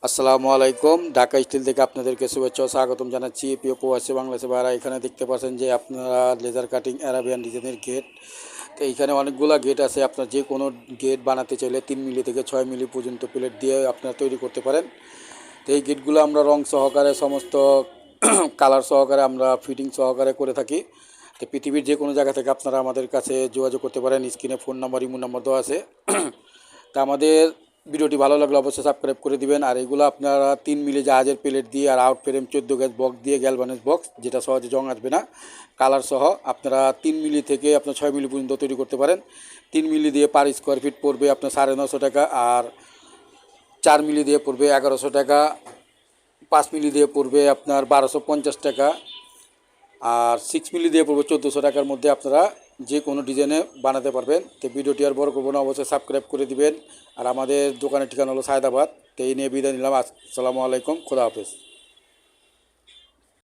আসসালামু আলাইকুম। ঢাকা স্টিল থেকে আপনাদেরকে শুভেচ্ছা ও স্বাগতম জানাচ্ছি। প্রিয় প্রবাসী বাংলাদেশি ভাইরা, এখানে দেখতে পাচ্ছেন যে আপনারা লেজার কাটিং অ্যারাবিয়ান ডিজাইনের গেট। তো এইখানে অনেকগুলো গেট আছে। আপনার যে কোনো গেট বানাতে চাইলে 3 মিলি থেকে 6 মিলি পর্যন্ত প্লেট দিয়ে আপনারা তৈরি করতে পারেন। তো এই গেটগুলো আমরা রং সহকারে সমস্ত কালার সহকারে আমরা ফিটিং সহকারে করে থাকি। তো পৃথিবীর যে কোনো জায়গা থেকে আপনারা আমাদের কাছে যোগাযোগ করতে পারেন। স্ক্রিনে ফোন নাম্বার, ইমো নাম্বার দেওয়া আছে। তা আমাদের ভিডিওটি ভালো লাগলে অবশ্যই সাবস্ক্রাইব করে দিবেন। আর এগুলো আপনারা 3 মিলি জাহাজের প্লেট দিয়ে আর আউট ফ্রেম 14 গেজ বক্স দিয়ে, গ্যালভানিজ বক্স, যেটা সহজে জং আসবে না, কালার সহ আপনারা 3 মিলি থেকে আপনার 6 মিলি পর্যন্ত তৈরি করতে পারেন। 3 মিলি দিয়ে পার স্কোয়ার ফিট পড়বে আপনার 950 টাকা, আর 4 মিলি দিয়ে পড়বে 1100 টাকা, 5 মিলি দিয়ে পড়বে আপনার 1250 টাকা, আর 6 মিলি দিয়ে পড়বে 1400 টাকার মধ্যে আপনারা যে কোনো ডিজাইনে বানাতে পারবেন। তো ভিডিওটি আর বড় করবো না, অবশ্যই সাবস্ক্রাইব করে দিবেন। আর আমাদের দোকানের ঠিকানা হলো সায়দাবাদ। তো এই নিয়ে বিদায় নিলাম। আসসালামু আলাইকুম, খোদা হাফেজ।